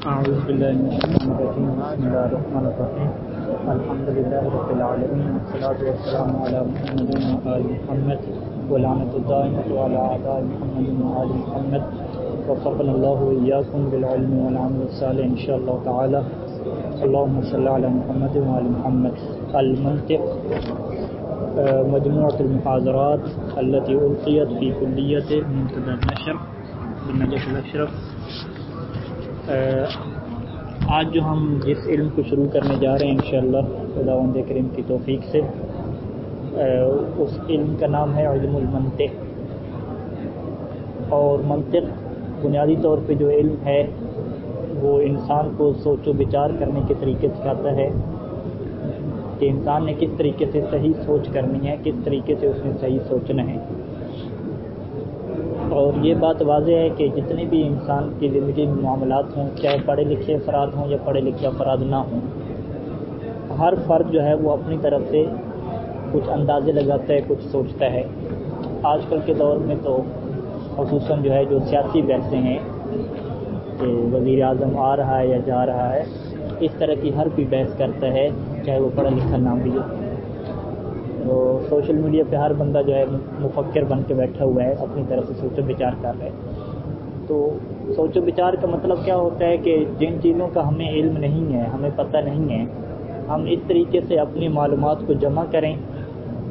أعوذ بالله من الشيطان الرجيم بسم الله الرحمن الرحيم الحمد لله رب العالمين والصلاة والسلام على محمد وآل محمد ولعنة الدائمة على أعداء محمد وآل محمد وفقنا الله وإياكم بالعلم والعمل الصالح إن شاء الله تعالى اللهم صل على محمد وآل محمد. المنطق مجموعة المحاضرات التي ألقيت في كلية منتدى النشر بالنجف الأشرف. آج جو ہم جس علم کو شروع کرنے جا رہے ہیں انشاءاللہ خداوند کریم کی توفیق سے اس علم کا نام ہے علم المنطق. اور منطق بنیادی طور پہ جو علم ہے وہ انسان کو سوچ و بچار کرنے کے طریقے سکھاتا ہے کہ انسان نے کس طریقے سے صحیح سوچ کرنی ہے، کس طریقے سے اس نے صحیح سوچنا ہے. اور یہ بات واضح ہے کہ جتنے بھی انسان کی زندگی میں معاملات ہوں، چاہے پڑھے لکھے افراد ہوں یا پڑھے لکھے افراد نہ ہوں، ہر فرد جو ہے وہ اپنی طرف سے کچھ اندازے لگاتا ہے، کچھ سوچتا ہے. آج کل کے دور میں تو خصوصاً جو ہے جو سیاسی بحثیں ہیں کہ وزیر اعظم آ رہا ہے یا جا رہا ہے، اس طرح کی ہر کوئی بحث کرتا ہے چاہے وہ پڑھا لکھا نہ بھی ہو. تو سوشل میڈیا پہ ہر بندہ جو ہے مفکر بن کے بیٹھا ہوا ہے، اپنی طرف سے سوچ و بچار کر رہا ہے. تو سوچ و بچار کا مطلب کیا ہوتا ہے کہ جن چیزوں کا ہمیں علم نہیں ہے، ہمیں پتہ نہیں ہے، ہم اس طریقے سے اپنی معلومات کو جمع کریں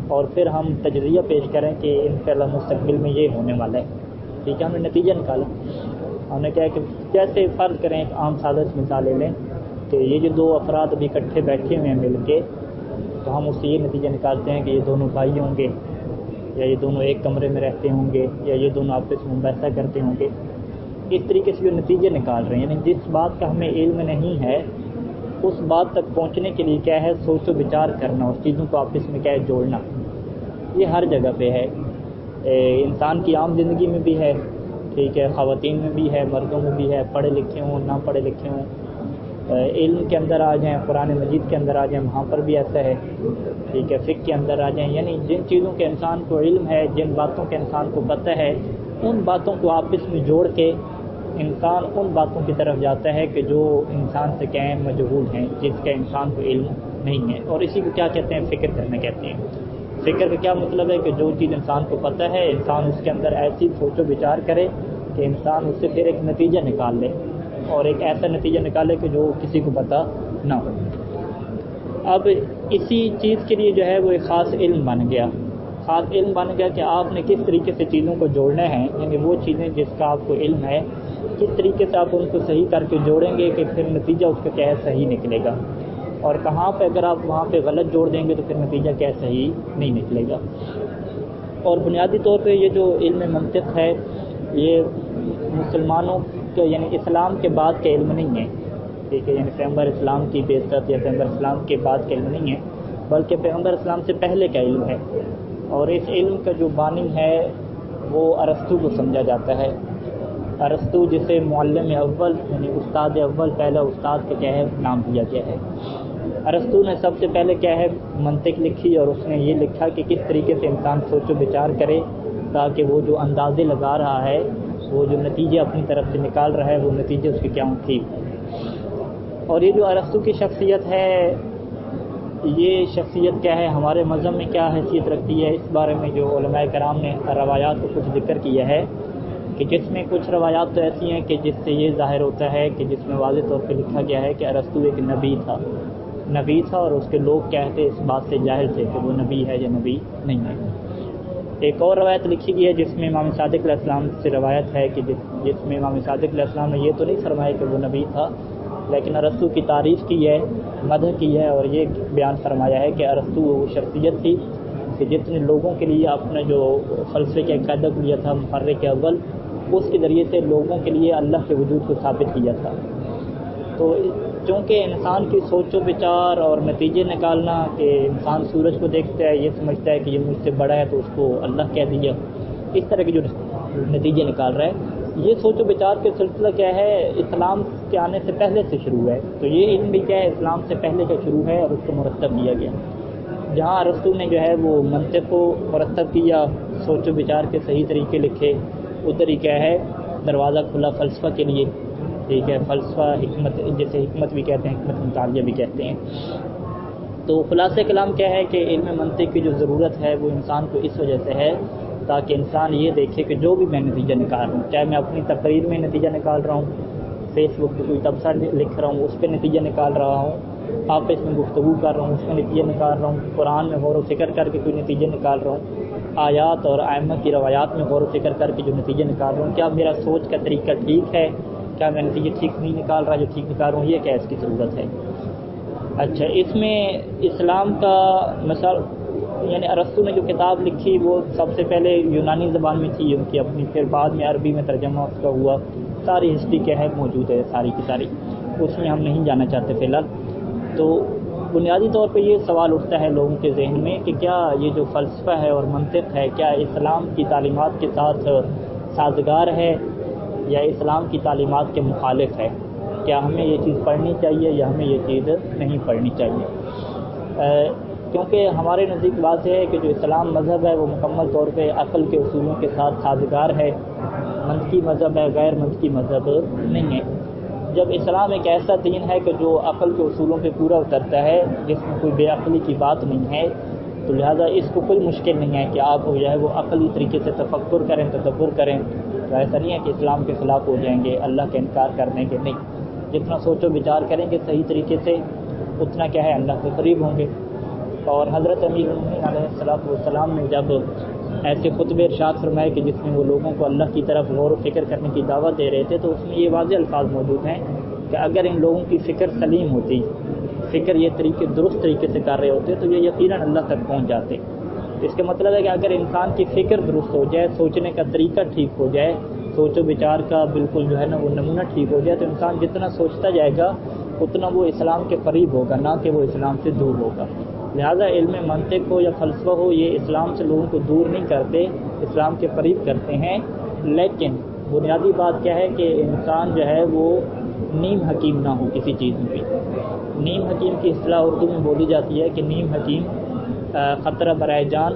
اور پھر ہم تجزیہ پیش کریں کہ انشاءاللہ مستقبل میں یہ ہونے والا ہے. ٹھیک ہے، ہم نے نتیجہ نکالا. ہم نے کہا کہ جیسے فرض کریں ایک عام سادہ مثال لے لیں کہ یہ جو دو افراد ابھی اکٹھے بیٹھے ہوئے ہیں مل کے، تو ہم اس سے یہ نتیجہ نکالتے ہیں کہ یہ دونوں بھائی ہوں گے، یا یہ دونوں ایک کمرے میں رہتے ہوں گے، یا یہ دونوں آپس میں مباحثہ کرتے ہوں گے. اس طریقے سے جو نتیجے نکال رہے ہیں، یعنی جس بات کا ہمیں علم نہیں ہے اس بات تک پہنچنے کے لیے کیا ہے، سوچ و بچار کرنا اور چیزوں کو آپس میں کیا ہے جوڑنا. یہ ہر جگہ پہ ہے، انسان کی عام زندگی میں بھی ہے، ٹھیک ہے، خواتین میں بھی ہے، مردوں میں بھی ہے، پڑھے لکھے ہوں نہ پڑھے لکھے ہوں. علم کے اندر آ جائیں، قرآن مجید کے اندر آ جائیں، وہاں پر بھی ایسا ہے. ٹھیک ہے، فقہ کے اندر آ جائیں، یعنی جن چیزوں کے انسان کو علم ہے، جن باتوں کے انسان کو پتہ ہے، ان باتوں کو آپس میں جوڑ کے انسان ان باتوں کی طرف جاتا ہے کہ جو انسان سے کہیں مجہول ہیں، جس کا انسان کو علم نہیں ہے. اور اسی کو کیا کہتے ہیں، فکر کرنا کہتے ہیں. فکر کا کیا مطلب ہے کہ جو چیز انسان کو پتہ ہے، انسان اس کے اندر ایسی سوچ و بچار کرے کہ انسان اس سے پھر ایک نتیجہ نکال لے، اور ایک ایسا نتیجہ نکالے کہ جو کسی کو پتہ نہ ہو. اب اسی چیز کے لیے جو ہے وہ ایک خاص علم بن گیا کہ آپ نے کس طریقے سے چیزوں کو جوڑنا ہے، یعنی وہ چیزیں جس کا آپ کو علم ہے کس طریقے سے آپ ان کو صحیح کر کے جوڑیں گے کہ پھر نتیجہ اس کا کیا ہے صحیح نکلے گا. اور کہاں پہ اگر آپ وہاں پہ غلط جوڑ دیں گے تو پھر نتیجہ کیا صحیح نہیں نکلے گا. اور بنیادی طور پہ یہ جو علم منطق ہے یہ مسلمانوں کے یعنی اسلام کے بعد کا علم نہیں ہے. ٹھیک ہے، یعنی پیغمبر اسلام کی بعثت یا پیغمبر اسلام کے بعد کا علم نہیں ہے، بلکہ پیغمبر اسلام سے پہلے کا علم ہے. اور اس علم کا جو بانی ہے وہ ارسطو کو سمجھا جاتا ہے. ارسطو جسے معلم اول یعنی استاد اول، پہلا استاد کا کیا ہے نام دیا گیا ہے. ارسطو نے سب سے پہلے کیا ہے منطق لکھی، اور اس نے یہ لکھا کہ کس طریقے سے انسان سوچ و بچار کرے تاکہ وہ جو اندازے لگا رہا ہے، وہ جو نتیجے اپنی طرف سے نکال رہا ہے، وہ نتیجے اس کے کیا ہوں ٹھیک. اور یہ جو ارسطو کی شخصیت ہے، یہ شخصیت کیا ہے ہمارے مذہب میں کیا حیثیت رکھتی ہے، اس بارے میں جو علماء کرام نے روایات کو کچھ ذکر کیا ہے کہ جس میں کچھ روایات تو ایسی ہیں کہ جس سے یہ ظاہر ہوتا ہے کہ جس میں واضح طور پہ لکھا گیا ہے کہ ارسطو ایک نبی تھا اور اس کے لوگ کہتے اس بات سے جاہل تھے کہ وہ نبی ہے یا نبی نہیں ہے. ایک اور روایت لکھی گئی ہے جس میں امام صادق علیہ السلام سے روایت ہے کہ جس میں امام صادق علیہ السلام نے یہ تو نہیں فرمایا کہ وہ نبی تھا، لیکن ارسطو کی تعریف کی ہے، مدح کی ہے، اور یہ بیان فرمایا ہے کہ ارسطو وہ شخصیت تھی کہ جس نے لوگوں کے لیے اپنا جو فلسفے کا قاعدہ کیا تھا محرک اول، اس کے ذریعے سے لوگوں کے لیے اللہ کے وجود کو ثابت کیا تھا. تو چونکہ انسان کی سوچ و بچار اور نتیجے نکالنا کہ انسان سورج کو دیکھتا ہے، یہ سمجھتا ہے کہ یہ مجھ سے بڑا ہے تو اس کو اللہ کہہ دیا، اس طرح کے جو نتیجے نکال رہا ہے، یہ سوچ و بچار کے سلسلہ کیا ہے اسلام کے آنے سے پہلے سے شروع ہے. تو یہ علم بھی کیا ہے اسلام سے پہلے کا شروع ہے اور اس کو مرتب کیا گیا. جہاں ارسطو نے جو ہے وہ منطق کو مرتب کیا، سوچ و بچار کے صحیح طریقے لکھے، ادھر ہی کیا ہے دروازہ کھلا فلسفہ کے لیے. ٹھیک ہے، فلسفہ، حکمت، جیسے حکمت بھی کہتے ہیں، حکمت متعالیہ بھی کہتے ہیں۔ تو خلاصہ کلام کیا ہے کہ علم منطق کی جو ضرورت ہے وہ انسان کو اس وجہ سے ہے تاکہ انسان یہ دیکھے کہ جو بھی میں نتیجہ نکال رہا ہوں، چاہے میں اپنی تقریر میں نتیجہ نکال رہا ہوں، فیس بک پہ کوئی تبصرہ لکھ رہا ہوں اس پہ نتیجہ نکال رہا ہوں، آپس میں گفتگو کر رہا ہوں اس میں نتیجہ نکال رہا ہوں، قرآن میں غور و فکر کر کے کوئی نتیجہ نکال رہا ہوں، آیات اور ائمہ کی روایات میں غور و فکر کر کے جو نتیجہ نکال رہا ہوں، کیا میرا سوچ کا طریقہ ٹھیک ہے، کیا میں نتیجہ ٹھیک نہیں نکال رہا، جو ٹھیک نکال رہا ہوں، یہ کیا اس کی ضرورت ہے۔ اچھا، اس میں اسلام کا مثال، یعنی ارسطو نے جو کتاب لکھی وہ سب سے پہلے یونانی زبان میں تھی ان کی اپنی، پھر بعد میں عربی میں ترجمہ اس کا ہوا، ساری ہسٹری کیا ہے موجود ہے ساری کی ساری، اس میں ہم نہیں جانا چاہتے فی الحال۔ تو بنیادی طور پہ یہ سوال اٹھتا ہے لوگوں کے ذہن میں کہ کیا یہ جو فلسفہ ہے اور منطق ہے کیا اسلام کی تعلیمات کے ساتھ سازگار ہے یا اسلام کی تعلیمات کے مخالف ہے، کیا ہمیں یہ چیز پڑھنی چاہیے یا ہمیں یہ چیز نہیں پڑھنی چاہیے۔ کیونکہ ہمارے نزدیک واضح ہے کہ جو اسلام مذہب ہے وہ مکمل طور پہ عقل کے اصولوں کے ساتھ سازگار ہے، منطقی مذہب ہے، غیر منطقی مذہب نہیں ہے۔ جب اسلام ایک ایسا دین ہے کہ جو عقل کے اصولوں پہ پورا اترتا ہے، جس میں کوئی بے عقلی کی بات نہیں ہے، تو لہٰذا اس کو کوئی مشکل نہیں ہے کہ آپ جو ہے وہ عقلی طریقے سے تفکر کریں، تدبر کریں۔ تو ایسا نہیں ہے کہ اسلام کے خلاف ہو جائیں گے، اللہ کا انکار کر دیں گے، نہیں، جتنا سوچ و بچار کریں گے صحیح طریقے سے اتنا کیا ہے اللہ کے قریب ہوں گے۔ اور حضرت امیر المومنین علیہ السلام نے جب ایسے خطبے ارشاد فرمائے کہ جس میں وہ لوگوں کو اللہ کی طرف غور و فکر کرنے کی دعوت دے رہے تھے، تو اس میں یہ واضح الفاظ موجود ہیں کہ اگر ان لوگوں کی فکر سلیم ہوتی، فکر یہ طریقے درست طریقے سے کر رہے ہوتے تو یہ یقیناً اللہ تک پہنچ جاتے۔ اس کا مطلب ہے کہ اگر انسان کی فکر درست ہو جائے، سوچنے کا طریقہ ٹھیک ہو جائے، سوچ و بچار کا بالکل جو ہے نا وہ نمونہ ٹھیک ہو جائے، تو انسان جتنا سوچتا جائے گا اتنا وہ اسلام کے قریب ہوگا، نہ کہ وہ اسلام سے دور ہوگا۔ لہذا علم منطق ہو یا فلسفہ ہو، یہ اسلام سے لوگوں کو دور نہیں کرتے، اسلام کے قریب کرتے ہیں۔ لیکن بنیادی بات کیا ہے کہ انسان جو ہے وہ نیم حکیم نہ ہو کسی چیز میں بھی۔ نیم حکیم کی اصطلاح اردو میں بولی جاتی ہے کہ نیم حکیم خطرہ برائے جان،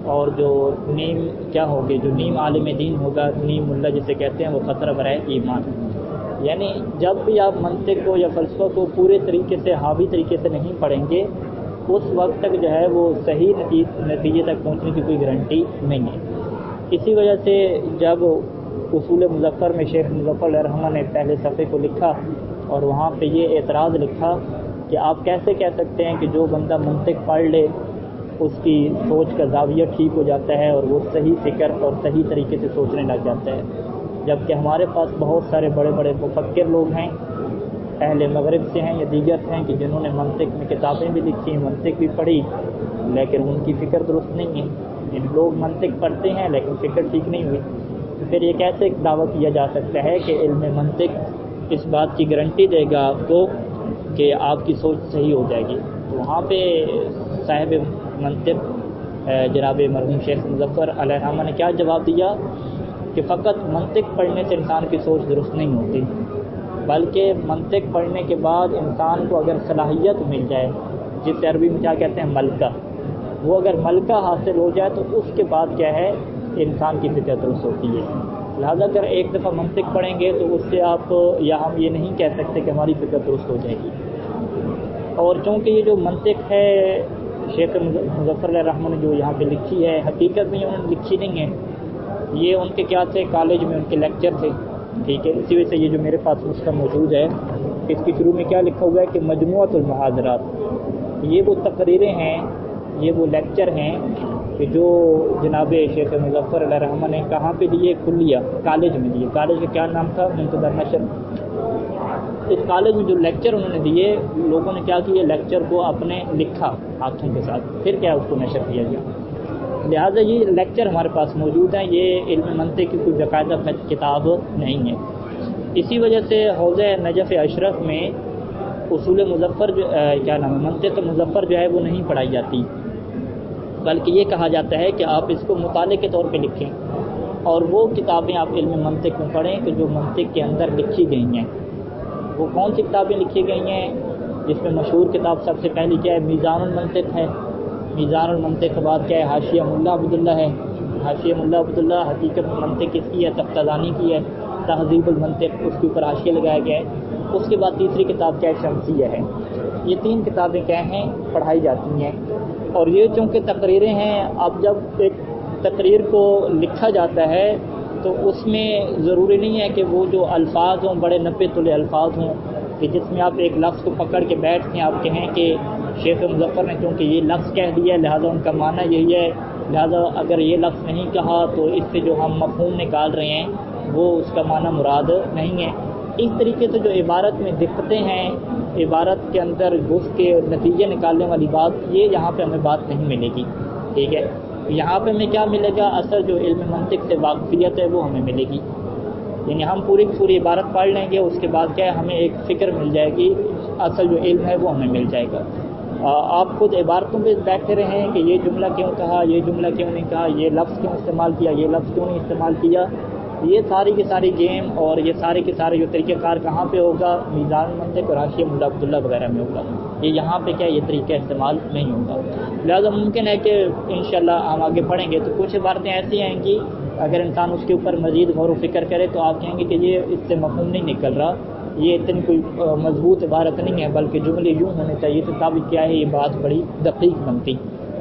اور جو نیم کیا ہوگے، جو نیم عالم دین ہوگا، نیم ملا جسے کہتے ہیں، وہ خطرہ برائے ایمان۔ یعنی جب بھی آپ منطق کو یا فلسفہ کو پورے طریقے سے حاوی طریقے سے نہیں پڑھیں گے، اس وقت تک جو ہے وہ صحیح نتیجے تک پہنچنے کی کوئی گارنٹی نہیں ہے۔ اسی وجہ سے جب اصول مظفر میں شیخ مظفر علیہ الرحمہ نے پہلے صفحے کو لکھا اور وہاں پہ یہ اعتراض لکھا کہ آپ کیسے کہہ سکتے ہیں کہ جو بندہ منطق پڑھ لے اس کی سوچ کا زاویہ ٹھیک ہو جاتا ہے اور وہ صحیح فکر اور صحیح طریقے سے سوچنے لگ جاتا ہے، جبکہ ہمارے پاس بہت سارے بڑے بڑے مفکر لوگ ہیں، اہل مغرب سے ہیں یا دیگر سے ہیں، کہ جنہوں نے منطق میں کتابیں بھی لکھی، منطق بھی پڑھی، لیکن ان کی فکر درست نہیں ہے۔ ان لوگ منطق پڑھتے ہیں لیکن فکر ٹھیک نہیں ہوئی، تو پھر یہ کیسے دعویٰ کیا جا سکتا ہے کہ علم منطق اس بات کی گارنٹی دے گا آپ کو کہ آپ کی سوچ صحیح ہو جائے گی؟ تو وہاں پہ صاحب منطق جناب مرحوم شیخ مظفر علیہ الرحمہ نے کیا جواب دیا کہ فقط منطق پڑھنے سے انسان کی سوچ درست نہیں ہوتی، بلکہ منطق پڑھنے کے بعد انسان کو اگر صلاحیت مل جائے، جسے عربی میں کیا کہتے ہیں ملکہ، وہ اگر ملکہ حاصل ہو جائے تو اس کے بعد کیا ہے انسان کی فکر درست ہوتی ہے۔ لہذا اگر ایک دفعہ منطق پڑھیں گے تو اس سے آپ یا ہم یہ نہیں کہہ سکتے کہ ہماری فکر درست ہو جائے گی۔ اور چونکہ یہ جو منطق ہے شیخ مظفر علیہ الرحمہ نے جو یہاں پہ لکھی ہے، حقیقت میں انہوں نے لکھی نہیں ہے، یہ ان کے کیا تھے، کالج میں ان کے لیکچر تھے، ٹھیک ہے۔ اسی وجہ سے یہ جو میرے پاس اس کا موجود ہے، اس کی شروع میں کیا لکھا ہوا ہے کہ مجموعۃ المحاضرات، یہ وہ تقریریں ہیں، یہ وہ لیکچر ہیں کہ جو جناب شیخ مظفر علیہ الرحمہ نے کہاں پہ دیے، کلیہ کالج میں دیے۔ کالج کا کیا نام تھا؟ منتظر نشر۔ اس کالج میں جو لیکچر انہوں نے دیے، لوگوں نے کیا کیا، لیکچر کو اپنے لکھا ہاتھوں کے ساتھ، پھر کیا اس کو نشر کیا گیا۔ لہٰذا یہ لیکچر ہمارے پاس موجود ہیں، یہ علم منطق کی کوئی باقاعدہ کتاب نہیں ہے۔ اسی وجہ سے حوزہ نجف اشرف میں اصول مظفر کیا نام ہے، منطق مظفر جو ہے وہ نہیں پڑھائی جاتی، بلکہ یہ کہا جاتا ہے کہ آپ اس کو مطالعے کے طور پہ لکھیں اور وہ کتابیں آپ علم منطق میں پڑھیں کہ جو منطق کے اندر لکھی گئی ہیں۔ وہ کون سی کتابیں لکھی گئی ہیں؟ جس میں مشہور کتاب سب سے پہلی کیا ہے، میزان المنطق ہے۔ میزان المنطق کے بعد کیا ہے، حاشیہ ملا عبداللہ ہے۔ حاشیہ ملا عبداللہ حقیقت منطق کس کی ہے، تفتازانی کی ہے۔ تہذیب المنطق اس کے اوپر حاشیہ لگایا گیا ہے. اس کے بعد تیسری کتاب کیا شمسیہ ہے. یہ 3 کتابیں کیا ہیں پڑھائی جاتی ہیں. اور یہ چونکہ تقریریں ہیں, اب جب ایک تقریر کو لکھا جاتا ہے تو اس میں ضروری نہیں ہے کہ وہ جو الفاظ ہوں بڑے نپے تلے الفاظ ہوں کہ جس میں آپ ایک لفظ کو پکڑ کے بیٹھتے ہیں, آپ کہیں کہ شیخ مظفر نے چونکہ یہ لفظ کہہ دیا لہذا ان کا معنی یہی ہے, لہذا اگر یہ لفظ نہیں کہا تو اس سے جو ہم مفہوم نکال رہے ہیں وہ اس کا معنی مراد نہیں ہے. اس طریقے سے جو عبارت میں دقتیں ہیں, عبارت کے اندر گھس کے نتیجے نکالنے والی بات, یہ یہاں پہ ہمیں بات نہیں ملے گی. ٹھیک ہے, یہاں پہ ہمیں کیا ملے گا, اصل جو علم منطق سے واقفیت ہے وہ ہمیں ملے گی. یعنی ہم پوری کی پوری عبارت پڑھ لیں گے, اس کے بعد کیا ہے ہمیں ایک فکر مل جائے گی, اصل جو علم ہے وہ ہمیں مل جائے گا. آپ خود عبارتوں پہ بیٹھے رہیں کہ یہ جملہ کیوں کہا, یہ جملہ کیوں نہیں کہا, یہ لفظ کیوں استعمال کیا, یہ لفظ کیوں نہیں استعمال کیا. یہ ساری کی ساری گیم اور یہ سارے کے سارے جو طریقہ کار کہاں پہ ہوگا, میزان منطق اور حاشیہ ملا عبداللہ وغیرہ میں ہوگا. یہ یہاں پہ کیا یہ طریقہ استعمال نہیں ہوگا. لہذا ممکن ہے کہ انشاءاللہ ہم آگے پڑھیں گے تو کچھ عبارتیں ایسی آئیں گی اگر انسان اس کے اوپر مزید غور و فکر کرے تو آپ کہیں گے کہ یہ اس سے مفہوم نہیں نکل رہا, یہ اتنی کوئی مضبوط عبارت نہیں ہے بلکہ جملے یوں ہونے چاہیے تھے تب کیا ہے یہ بات بڑی دقیق بنتی.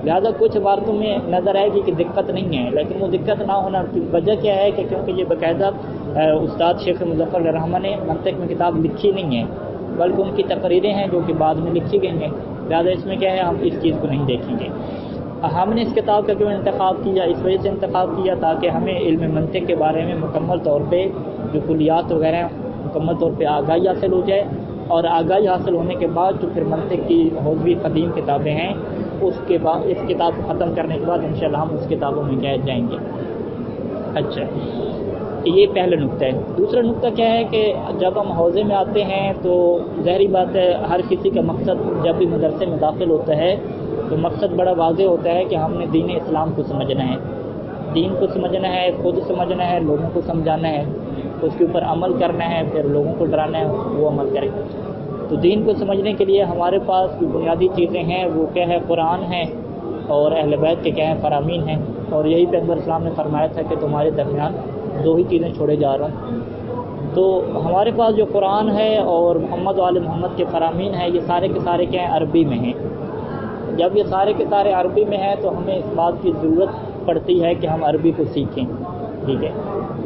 لہذا کچھ عبارتوں میں نظر آئے گی کہ دقت نہیں ہے, لیکن وہ دقت نہ ہونا کی وجہ کیا ہے کہ کیونکہ یہ باقاعدہ استاد شیخ مظفر الرحمن نے منطق میں کتاب لکھی نہیں ہے بلکہ ان کی تقریریں ہیں جو کہ بعد میں لکھی گئی ہیں. لہذا اس میں کیا ہے ہم اس چیز کو نہیں دیکھیں گے. ہم نے اس کتاب کا کیوں انتخاب کیا, اس وجہ سے انتخاب کیا تاکہ ہمیں علم منطق کے بارے میں مکمل طور پہ جو کلیات وغیرہ مکمل طور پہ آگاہی حاصل ہو جائے, اور آگاہی حاصل ہونے کے بعد جو پھر منطق کی حوزوی قدیم کتابیں ہیں اس کے بعد اس کتاب کو ختم کرنے کے بعد انشاءاللہ ہم اس کتابوں میں کیا جائیں گے. اچھا, یہ پہلا نقطہ ہے. دوسرا نقطہ کیا ہے کہ جب ہم حوزے میں آتے ہیں تو ظاہری بات ہے ہر کسی کا مقصد جب بھی مدرسے میں داخل ہوتا ہے تو مقصد بڑا واضح ہوتا ہے کہ ہم نے دین اسلام کو سمجھنا ہے, دین کو سمجھنا ہے, خود سمجھنا ہے, لوگوں کو سمجھانا ہے, اس کے اوپر عمل کرنا ہے, پھر لوگوں کو ڈرانا ہے وہ عمل کریں. تو دین کو سمجھنے کے لیے ہمارے پاس جو بنیادی چیزیں ہیں وہ کیا ہے, قرآن ہے اور اہل بیت کے کیا ہیں فرامین ہیں. اور یہی پیغمبر اسلام نے فرمایا تھا کہ تمہارے درمیان 2 ہی چیزیں چھوڑے جا رہا ہوں. تو ہمارے پاس جو قرآن ہے اور محمد و آل محمد کے فرامین ہیں یہ سارے کے سارے کیا ہیں عربی میں ہیں. جب یہ سارے کے سارے عربی میں ہیں تو ہمیں اس بات کی ضرورت پڑتی ہے کہ ہم عربی کو سیکھیں. ٹھیک ہے,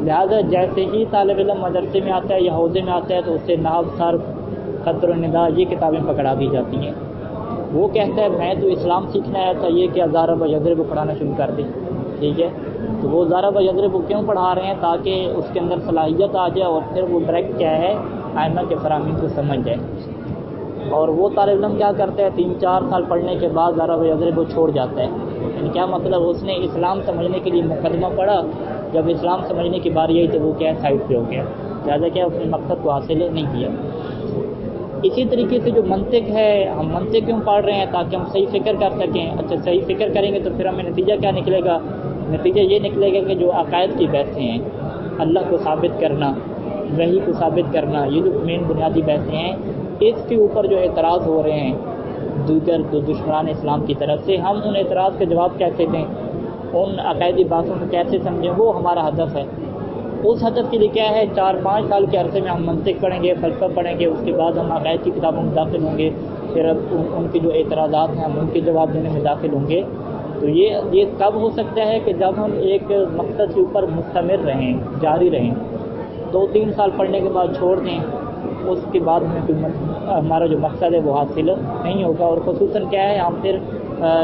لہذا جیسے ہی طالب علم مدرسے میں آتا ہے یا حوزے میں آتا ہے تو اسے نحو, صرف, قطر و ندا یہ کتابیں پکڑا دی جاتی ہیں. وہ کہتا ہے میں تو اسلام سیکھنا آیا تھا, یہ کہ ضرب و یضرب کو پڑھانا شروع کر دیں. ٹھیک ہے, تو وہ ضرب و یضرب کو کیوں پڑھا رہے ہیں تاکہ اس کے اندر صلاحیت آ جائے اور پھر وہ ڈائریکٹ کیا ہے ائمہ کے فرامین کو سمجھ جائے. اور وہ طالب علم کیا کرتا ہے 3-4 سال پڑھنے کے بعد ضرب و یضرب کو چھوڑ جاتا ہے. یعنی کیا مطلب, اس نے اسلام سمجھنے کے لیے مقدمہ پڑھا, جب اسلام سمجھنے کی باری آئی تو وہ کیا سائڈ پہ ہو گیا, لہٰذا کیا اس نے مقصد کو حاصل نہیں کیا. اسی طریقے سے جو منطق ہے, ہم منطق کیوں پڑھ رہے ہیں تاکہ ہم صحیح فکر کر سکیں. اچھا, صحیح فکر کریں گے تو پھر ہمیں نتیجہ کیا نکلے گا, نتیجہ یہ نکلے گا کہ جو عقائد کی بحثیں ہیں, اللہ کو ثابت کرنا, وحی کو ثابت کرنا, یہ جو مین بنیادی بحثیں ہیں اس کے اوپر جو اعتراض ہو رہے ہیں دیگر دشمنان اسلام کی طرف سے, ہم ان اعتراض کے جواب کیسے دیں, ان عقائدی باتوں کو کیسے سمجھیں, وہ ہمارا ہدف ہے. اس ہدف کے لیے کیا ہے 4-5 سال کے عرصے میں ہم منطق پڑھیں گے, فلسفہ پڑھیں گے, اس کے بعد ہم عقائد کی کتابوں میں داخل ہوں گے, پھر اب ان کی جو اعتراضات ہیں ہم ان کے جواب دینے میں داخل ہوں گے. تو یہ کب ہو سکتا ہے کہ جب ہم ایک مقصد کے اوپر مستمر رہیں, جاری رہیں. 2-3 سال پڑھنے کے بعد چھوڑ دیں, اس کے بعد ہمیں ہمارا جو مقصد ہے وہ حاصل نہیں ہوگا. اور خصوصاً کیا ہے ہم پھر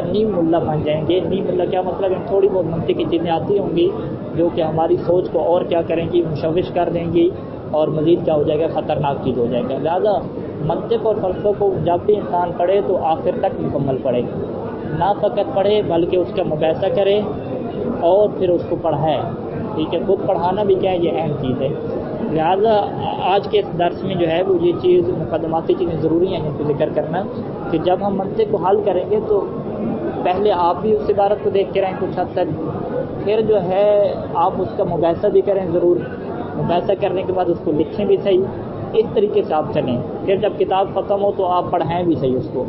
نیم ملا بن جائیں گے. نیم ملا کیا مطلب, ہم تھوڑی بہت منطقی چیزیں آتی ہوں گی جو کہ ہماری سوچ کو اور کیا کریں گی, مشوش کر دیں گی, اور مزید کیا ہو جائے گا, خطرناک چیز ہو جائے گا. لہذا منطق اور فلسفہ کو جب بھی انسان پڑھے تو آخر تک مکمل پڑھے, نہ فقط پڑھے بلکہ اس کا مباحثہ کرے اور پھر اس کو پڑھائے. ٹھیک ہے, خود پڑھانا بھی کیا ہے یہ اہم چیز ہے. لہذا آج کے اس درس میں جو ہے وہ یہ چیز مقدماتی چیزیں ضروری ہیں جن کو ذکر کرنا, کہ جب ہم منطق کو حل کریں گے تو پہلے آپ بھی اس عبارت کو دیکھ کے رہیں کچھ حد تک, پھر جو ہے آپ اس کا مباحثہ بھی کریں ضرور, مباحثہ کرنے کے بعد اس کو لکھیں بھی صحیح, اس طریقے سے آپ چلیں. پھر جب کتاب ختم ہو تو آپ پڑھائیں بھی صحیح اس کو.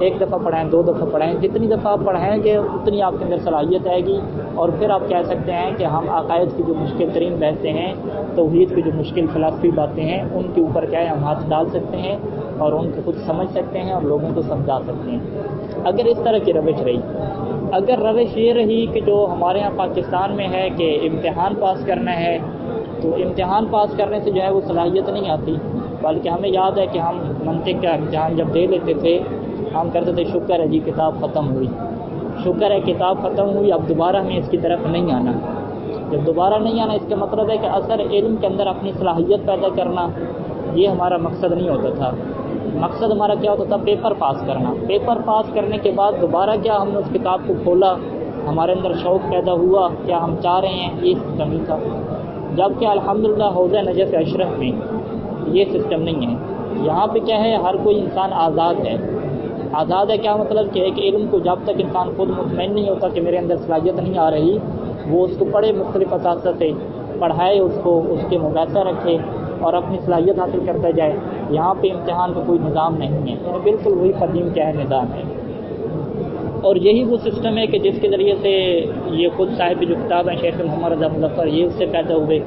ایک دفعہ پڑھائیں، 2 دفعہ پڑھائیں، جتنی دفعہ آپ پڑھائیں گے اتنی آپ کے اندر صلاحیت آئے گی، اور پھر آپ کہہ سکتے ہیں کہ ہم عقائد کی جو مشکل ترین بحثیں ہیں، توحید کی جو مشکل فلسفی باتیں ہیں، ان کے اوپر کیا ہے ہم ہاتھ ڈال سکتے ہیں اور ان کو خود سمجھ سکتے ہیں اور لوگوں کو سمجھا سکتے ہیں۔ اگر اس طرح کی روش رہی، اگر روش یہ رہی کہ جو ہمارے ہاں پاکستان میں ہے کہ امتحان پاس کرنا ہے، تو امتحان پاس کرنے سے جو ہے وہ صلاحیت نہیں آتی، بلکہ ہمیں یاد ہے کہ ہم منطق کا امتحان جب دے لیتے تھے ہم کرتے تھے شکر ہے جی کتاب ختم ہوئی، شکر ہے کتاب ختم ہوئی، اب دوبارہ ہمیں اس کی طرف نہیں آنا۔ جب دوبارہ نہیں آنا اس کا مطلب ہے کہ اثر علم کے اندر اپنی صلاحیت پیدا کرنا، یہ ہمارا مقصد نہیں ہوتا تھا۔ مقصد ہمارا کیا ہوتا تھا؟ پیپر پاس کرنا۔ پیپر پاس کرنے کے بعد دوبارہ کیا ہم نے اس کتاب کو کھولا، ہمارے اندر شوق پیدا ہوا، کیا ہم چاہ رہے ہیں، یہ سسٹم نہیں تھا۔ جبکہ الحمدللہ حوضہ نجف اشرف میں یہ سسٹم نہیں ہے۔ یہاں پہ کیا ہے، ہر کوئی انسان آزاد ہے۔ آزاد ہے کیا مطلب کہ ایک علم کو جب تک انسان خود مطمئن نہیں ہوتا کہ میرے اندر صلاحیت نہیں آ رہی، وہ اس کو پڑھے، مختلف اساتذہ سے پڑھائے، اس کو اس کے مقایسہ رکھے اور اپنی صلاحیت حاصل کرتا جائے۔ یہاں پہ امتحان کا کوئی نظام نہیں ہے، یعنی بالکل وہی قدیم کیا ہے نظام ہے، اور یہی وہ سسٹم ہے کہ جس کے ذریعے سے یہ خود صاحب جو کتاب ہیں شیخ محمد رضا مظفر، یہ اس سے پیدا ہوئے،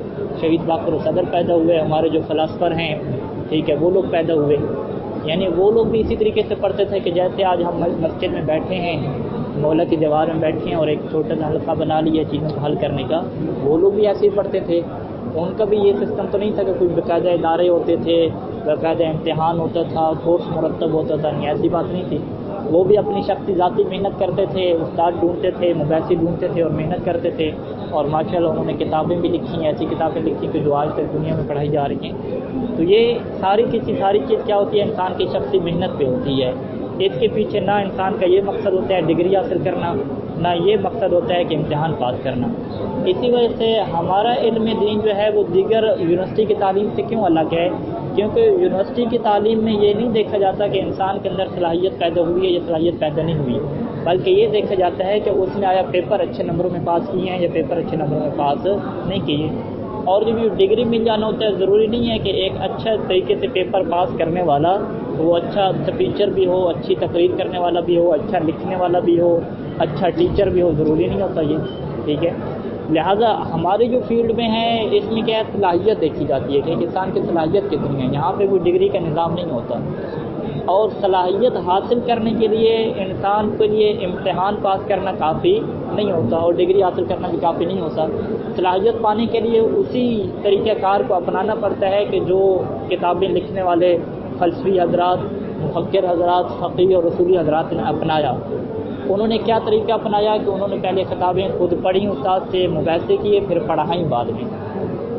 شہید باقر و صدر پیدا ہوئے، ہمارے جو فلاسفر ہیں ٹھیک ہے وہ لوگ پیدا ہوئے۔ یعنی وہ لوگ بھی اسی طریقے سے پڑھتے تھے کہ جیسے آج ہم مسجد میں بیٹھے ہیں، مولا کی دیوار میں بیٹھے ہیں اور ایک چھوٹا سا حلقہ بنا لیا چیزوں کو حل کرنے کا، وہ لوگ بھی ایسے ہی پڑھتے تھے۔ ان کا بھی یہ سسٹم تو نہیں تھا کہ کوئی باقاعدہ ادارے ہوتے تھے، باقاعدہ امتحان ہوتا تھا، کورس مرتب ہوتا تھا، نہیں ایسی بات نہیں تھی۔ وہ بھی اپنی شخصی ذاتی محنت کرتے تھے، استاد ڈھونڈتے تھے، مباحثی ڈھونڈتے تھے اور محنت کرتے تھے، اور ماشاءاللہ انہوں نے کتابیں بھی لکھی ہیں، ایسی کتابیں لکھی کہ جو آج تک دنیا میں پڑھائی جا رہی ہیں۔ تو یہ ساری چیز کیا ہوتی ہے، انسان کی شخصی محنت پہ ہوتی ہے۔ اس کے پیچھے نہ انسان کا یہ مقصد ہوتا ہے ڈگری حاصل کرنا، نہ یہ مقصد ہوتا ہے کہ امتحان پاس کرنا۔ اسی وجہ سے ہمارا علم دین جو ہے وہ دیگر یونیورسٹی کی تعلیم سے کیوں الگ ہے؟ کیونکہ یونیورسٹی کی تعلیم میں یہ نہیں دیکھا جاتا کہ انسان کے اندر صلاحیت پیدا ہوئی ہے یا صلاحیت پیدا نہیں ہوئی، بلکہ یہ دیکھا جاتا ہے کہ اس نے آیا پیپر اچھے نمبروں میں پاس کیے ہیں یا پیپر اچھے نمبروں میں پاس نہیں کیے۔ اور جب یہ ڈگری مل جانا ہوتا ہے، ضروری نہیں ہے کہ ایک اچھا طریقے سے پیپر پاس کرنے والا وہ اچھا اسپیچر بھی ہو، اچھی تقریر کرنے والا بھی ہو، اچھا لکھنے والا بھی ہو، اچھا ٹیچر بھی ہو، ضروری نہیں ہوتا یہ، ٹھیک ہے۔ لہٰذا ہماری جو فیلڈ میں ہے اس میں کیا ہے، صلاحیت دیکھی جاتی ہے کہ ایک انسان کی صلاحیت کتنی ہے۔ یہاں پہ کوئی ڈگری کا نظام نہیں ہوتا، اور صلاحیت حاصل کرنے کے لیے انسان کے لیے امتحان پاس کرنا کافی نہیں ہوتا اور ڈگری حاصل کرنا بھی کافی نہیں ہوتا۔ صلاحیت پانے کے لیے اسی طریقہ کار کو اپنانا پڑتا ہے کہ جو کتابیں لکھنے والے فلسفی حضرات، مفکر حضرات، فقیہ اور رسولی حضرات نے اپنایا۔ انہوں نے کیا طریقہ اپنایا کہ انہوں نے پہلے کتابیں خود پڑھیں، استاد سے مباحثے کیے، پھر پڑھائیں بعد میں۔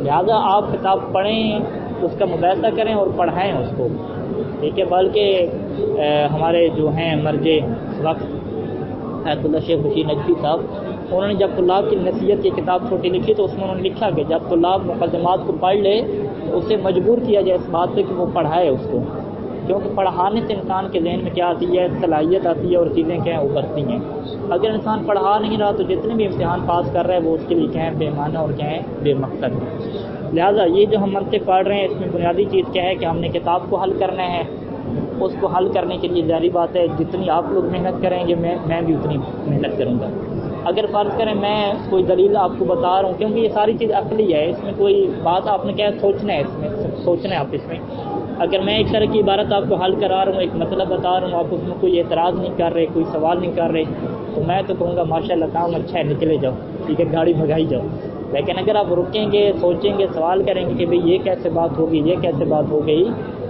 لہذا آپ کتاب پڑھیں، اس کا مباحثہ کریں اور پڑھائیں اس کو، ٹھیک ہے۔ بلکہ ہمارے جو ہیں مرجع وقت آیت اللہ شیخ بشیر نجفی صاحب، انہوں نے جب طلاب کی نصیحت کی کتاب چھوٹی لکھی تو اس میں انہوں نے لکھا کہ جب طلاب مقدمات کو پڑھ لے تو اسے مجبور کیا جائے اس بات پہ کہ وہ پڑھائے اس کو، کیونکہ پڑھانے سے انسان کے ذہن میں کیا آتی ہے، صلاحیت آتی ہے اور چیزیں کیا ہیں ابھرتی ہیں۔ اگر انسان پڑھا نہیں رہا تو جتنے بھی امتحان پاس کر رہا ہے وہ اس کے لیے کیا ہے، بے معنی اور کیا ہے، بے مقصد ہے۔ لہٰذا یہ جو ہم منطق پڑھ رہے ہیں اس میں بنیادی چیز کیا ہے کہ ہم نے کتاب کو حل کرنا ہے۔ اس کو حل کرنے کے لیے ظاہری بات ہے جتنی آپ لوگ محنت کریں گے میں بھی اتنی محنت کروں گا۔ اگر فرض کریں میں کوئی دلیل آپ کو بتا رہا ہوں، کیونکہ یہ ساری چیز عقلی ہے، اس میں کوئی بات آپ نے کیا سوچنا ہے، اس میں سوچنا ہے آپ اس میں۔ اگر میں ایک طرح کی عبارت آپ کو حل کرا رہا ہوں، ایک مطلب بتا رہا ہوں، آپ اس میں کوئی اعتراض نہیں کر رہے، کوئی سوال نہیں کر رہے، تو میں تو کہوں گا ماشاءاللہ کام اچھا ہے، نکلے جاؤ، ٹھیک ہے، گاڑی بھگائی جاؤ۔ لیکن اگر آپ رکیں گے، سوچیں گے، سوال کریں گے کہ بھئی یہ کیسے بات ہوگی، یہ کیسے بات ہو گئی،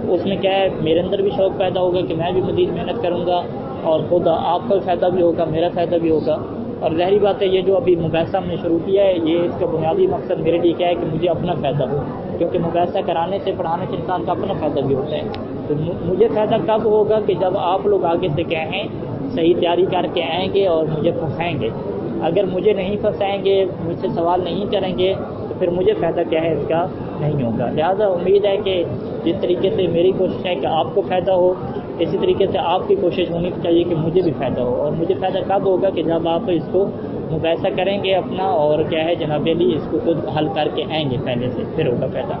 اس میں کیا ہے میرے اندر بھی شوق پیدا ہوگا کہ میں بھی مزید محنت کروں گا، اور خود آپ کا فائدہ بھی ہوگا، میرا فائدہ بھی ہوگا۔ اور ظاہری بات ہے یہ جو ابھی مباحثہ ہم نے شروع کیا ہے، یہ اس کا بنیادی مقصد میرے لیے کیا ہے کہ مجھے اپنا فائدہ ہو، کیونکہ مباحثہ کرانے سے، پڑھانے سے انسان کا اپنا فائدہ بھی ہوتا ہے۔ تو مجھے فائدہ کب ہوگا کہ جب آپ لوگ آگے سے کہیں صحیح تیاری کر کے آئیں گے اور مجھے پھنسائیں گے۔ اگر مجھے نہیں پھنسائیں گے، مجھ سے سوال نہیں کریں گے، تو پھر مجھے فائدہ کیا ہے، اس کا نہیں ہوگا۔ لہٰذا امید ہے کہ جس طریقے سے میری کوشش ہے کہ آپ کو فائدہ ہو، اسی طریقے سے آپ کی کوشش ہونی چاہیے کہ مجھے بھی فائدہ ہو۔ اور مجھے فائدہ کب ہوگا کہ جب آپ اس کو مباحثہ کریں گے اپنا، اور کیا ہے جناب علی اس کو خود حل کر کے آئیں گے پہلے سے، پھر ہوگا فائدہ۔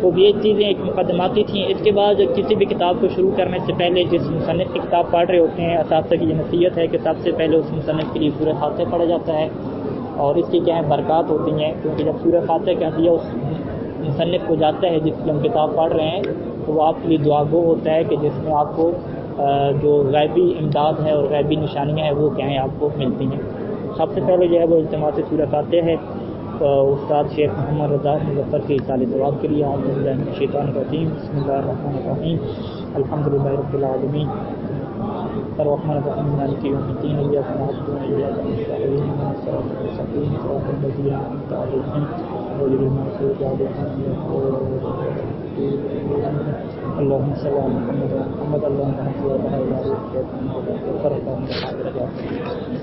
تو یہ چیزیں ایک مقدماتی تھیں. اس کے بعد کسی بھی کتاب کو شروع کرنے سے پہلے جس مصنف کی کتاب پڑھ رہے ہوتے ہیں اساتذہ کی یہ نصیحت ہے کہ سب سے پہلے اس مصنف کے لیے سورہ فاتحہ پڑھا جاتا ہے. اور اس کی کیا ہے برکات ہوتی ہیں، کیونکہ جب سورہ فاتحہ کا ہدیہ اس مصنف کو جاتا ہے جس کی ہم کتاب پڑھ رہے ہیں تو وہ آپ کے لیے دعا گو ہوتا ہے کہ جس میں آپ کو جو غیبی امداد ہے اور غیبی نشانیاں ہیں وہ کیا ہیں آپ کو ملتی ہیں. سب سے پہلے جو ہے وہ اجتماع سے سورہ فاتحہ ہے. استاد شیخ محمد رضا مظفر کے اصال ثواب کے لیے اعوذ باللہ من الشیطان الرجیم بسم اللہ الرحمن الرحیم الحمدللہ رب العالمین الرحمن الرحیم مالک یوم الدین ایاک نعبد و ایاک نستعین اهدنا الصراط المستقیم صراط الذین انعمت علیہم غیر المغضوب علیہم ولا الضالین اللهم صل علی محمد محمد اللهم صل علی محمد.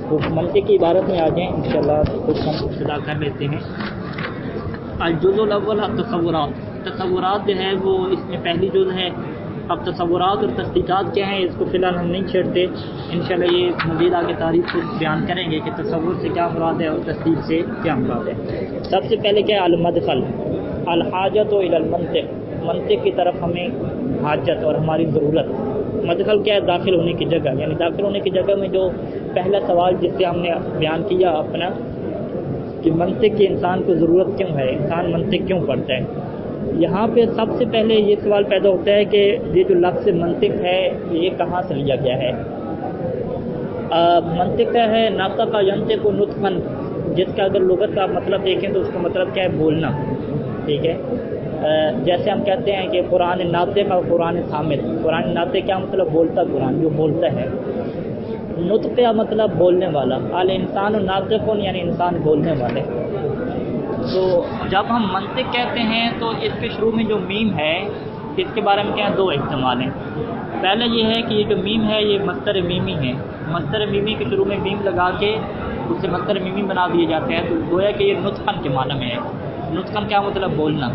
تو منطق کی عبارت میں آ جائیں انشاءاللہ کچھ ہم ابتدا کر لیتے ہیں. الجزء الاول التصورات. تصورات جو ہے وہ اس میں پہلی جز ہے. اب تصورات اور تصدیقات کیا ہیں اس کو فی الحال ہم نہیں چھیڑتے، انشاءاللہ یہ مزید آگے تاریخ کو بیان کریں گے کہ تصور سے کیا مراد ہے اور تصدیق سے کیا مراد ہے. سب سے پہلے کیا ہے المدخل الحاجت الی المنطق. منطق کی طرف ہمیں حاجت اور ہماری ضرورت. مدخل کیا ہے داخل ہونے کی جگہ، یعنی داخل ہونے کی جگہ میں جو پہلا سوال جس سے ہم نے بیان کیا اپنا کہ منطق کی انسان کو ضرورت کیوں ہے، انسان منطق کیوں پڑھتا ہے. یہاں پہ سب سے پہلے یہ سوال پیدا ہوتا ہے کہ یہ جو لفظ منطق ہے یہ کہاں سے لیا گیا ہے. منطق کیا ہے ناطق ینطق نطقا، جس کا اگر لغت کا مطلب دیکھیں تو اس کا مطلب کیا ہے بولنا. ٹھیک ہے، جیسے ہم کہتے ہیں کہ قرآن ناطق اور قرآن صامت. قرآن ناطق کیا مطلب بولتا قرآن، جو بولتا ہے. نطق کا مطلب بولنے والا. الانسان ناطق یعنی انسان بولنے والے. تو جب ہم منطق کہتے ہیں تو اس کے شروع میں جو میم ہے اس کے بارے میں کیا دو احتمال ہیں. پہلے یہ ہے کہ یہ جو میم ہے یہ مصدر میمی ہے. مصدر میمی کے شروع میں میم لگا کے اسے مصدر میمی بنا دیے جاتے ہیں، تو گویا کہ یہ نطقاً کے معنی میں ہے. نطقاً کیا مطلب بولنا.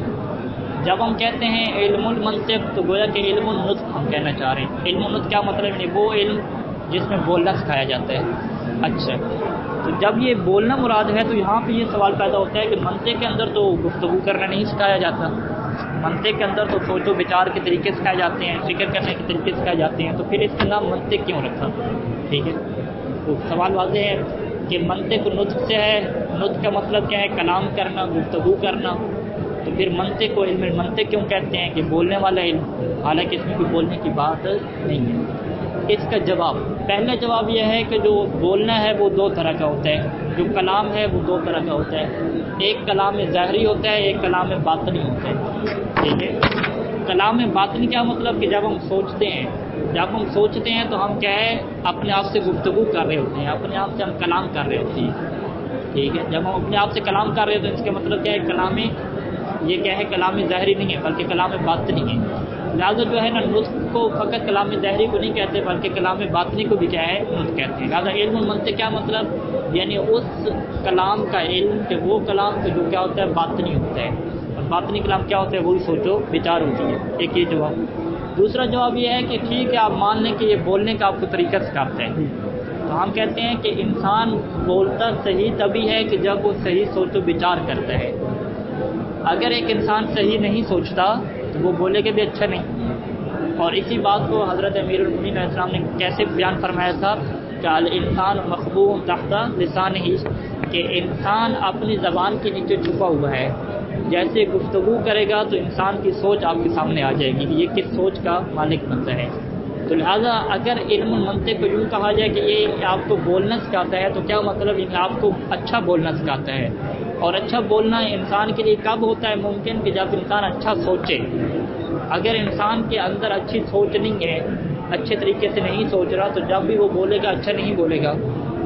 جب ہم کہتے ہیں علم المنطق تو گویا کہ علم النطق ہم کہنا چاہ رہے ہیں. علم النطق کیا مطلب ہے؟ وہ علم جس میں بولنا سکھایا جاتا ہے. اچھا، تو جب یہ بولنا مراد ہے تو یہاں پہ یہ سوال پیدا ہوتا ہے کہ منطق کے اندر تو گفتگو کرنا نہیں سکھایا جاتا. منطق کے اندر تو سوچ و بچار کے طریقے سکھائے جاتے ہیں، فکر کرنے کے طریقے سکھائے جاتے ہیں، تو پھر اس کا نام منطق کیوں رکھا. ٹھیک ہے، تو سوال واضح ہے کہ منطق نطق سے ہے. نطق کا مطلب کیا ہے؟ کلام کرنا، گفتگو کرنا. تو پھر منطق کو علم منطق کیوں کہتے ہیں کہ بولنے والا علم، حالانکہ اس میں کوئی بولنے کی بات نہیں ہے. اس کا جواب، پہلا جواب یہ ہے کہ جو بولنا ہے وہ دو طرح کا ہوتا ہے. جو کلام ہے وہ دو طرح کا ہوتا ہے. ایک کلام ظاہری ہوتا ہے، ایک کلام باطنی ہوتا ہے. ٹھیک ہے، کلام باطنی کیا مطلب کہ جب ہم سوچتے ہیں، تو ہم کیا ہے اپنے آپ سے گفتگو کر رہے ہوتے ہیں، اپنے آپ سے ہم کلام کر رہے ہوتے ہیں. ٹھیک ہے، جب ہم اپنے آپ سے کلام کر رہے ہوتے ہیں اس کا مطلب کیا ہے کلام یہ کیا ہے کلام ظاہری نہیں ہے بلکہ کلام باطنی ہے. لہٰذا جو ہے نا نطق کو فقط کلام ظاہری کو نہیں کہتے بلکہ کلام باطنی کو بھی کیا ہے نطق کہتے ہیں. لہٰذا علم المنطق کیا مطلب، یعنی اس کلام کا علم کہ وہ کلام جو کیا ہوتا ہے باطنی ہوتا ہے. اور باطنی کلام کیا ہوتا ہے؟ وہی سوچو بچار ہوتی ہے. ایک یہ جواب. دوسرا جواب یہ ہے کہ ٹھیک ہے آپ مان لیں کہ یہ بولنے کا آپ کو طریقہ سکھاتا ہے. تو ہم کہتے ہیں کہ انسان بولتا صحیح تبھی ہے کہ جب وہ صحیح سوچ و بچار کرتا ہے. اگر ایک انسان صحیح نہیں سوچتا تو وہ بولے کہ بھی اچھا نہیں. اور اسی بات کو حضرت امیر المومنین علیہ السلام نے کیسے بیان فرمایا تھا کہ الانسان مخبوء تحت لسانہ، کہ انسان اپنی زبان کے نیچے چھپا ہوا ہے. جیسے گفتگو کرے گا تو انسان کی سوچ آپ کے سامنے آ جائے گی کہ یہ کس سوچ کا مالک بنتا ہے. تو لہٰذا اگر علم المنطق کو یوں کہا جائے کہ یہ آپ کو بولنا سکھاتا ہے تو کیا مطلب یہ آپ کو اچھا بولنا سکھاتا ہے. اور اچھا بولنا انسان کے لیے کب ہوتا ہے ممکن کہ جب انسان اچھا سوچے. اگر انسان کے اندر اچھی سوچ نہیں ہے، اچھے طریقے سے نہیں سوچ رہا، تو جب بھی وہ بولے گا اچھا نہیں بولے گا.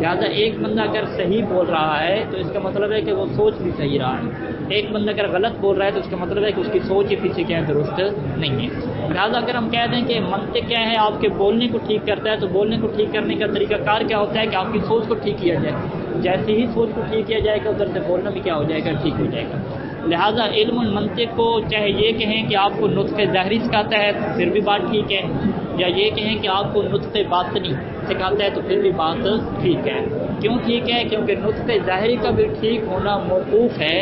لہٰذا ایک بندہ اگر صحیح بول رہا ہے تو اس کا مطلب ہے کہ وہ سوچ بھی صحیح رہا ہے. ایک بندہ اگر غلط بول رہا ہے تو اس کا مطلب ہے کہ اس کی سوچ ہی پیچھے کیا ہے درست نہیں ہے. لہٰذا اگر ہم کہہ دیں کہ منطق کیا ہے آپ کے بولنے کو ٹھیک کرتا ہے، تو بولنے کو ٹھیک کرنے کا طریقہ کار کیا ہوتا ہے کہ آپ کی سوچ کو ٹھیک کیا جائے. جیسے ہی سوچ کو ٹھیک کیا جائے گا ادھر سے بولنا بھی کیا ہو جائے گا، ٹھیک ہو جائے گا. لہٰذا علم المنطق کو چاہے یہ کہیں کہ آپ کو نطق ظاہری سکھاتا ہے تو پھر بھی بات ٹھیک ہے، یا یہ کہیں کہ آپ کو نطق باطنی سکھاتا ہے تو پھر بھی بات ٹھیک ہے. کیوں ٹھیک ہے؟ کیونکہ نطق ظاہری کا بھی ٹھیک ہونا موقوف ہے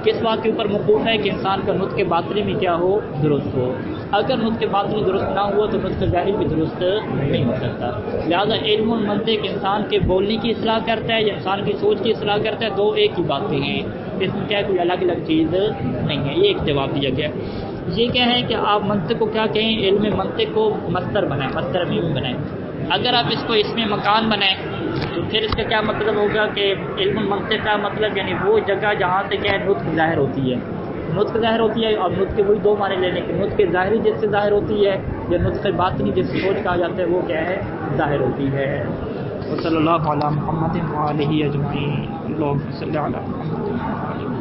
کس بات کے اوپر موقوف ہے کہ انسان کا نطق باطنی میں کیا ہو، درست ہو. اگر نطق باطنی درست نہ ہوا تو نطق ظاہری بھی درست نہیں ہو سکتا. لہذا علم المنطق انسان کے بولنے کی اصلاح کرتا ہے یا انسان کی سوچ کی اصلاح کرتا ہے، دو ایک ہی باتیں ہیں، اس میں کیا کوئی الگ الگ چیز نہیں ہے. یہ ایک جواب دیا گیا. یہ کیا ہے کہ آپ منطق کو کیا کہیں، علم منطق کو مصدر بنائیں، مصدر میم بنائیں. اگر آپ اس کو اس میں مکان بنائیں تو پھر اس کا کیا مطلب ہوگا کہ علم المنطق کا مطلب یعنی وہ جگہ جہاں سے کیا ہے نطق ظاہر ہوتی ہے، نطق ظاہر ہوتی ہے. اور نطق کے وہی دو معنی لینے کے، نطق ظاہری جس سے ظاہر ہوتی ہے یا نطق باطنی جس سے سوچ کہا جاتا ہے وہ کیا ہے، ظاہر ہوتی ہے. وصلی اللہ علی محمد وآلہ اجمعین. اللہم صلی علی محمد.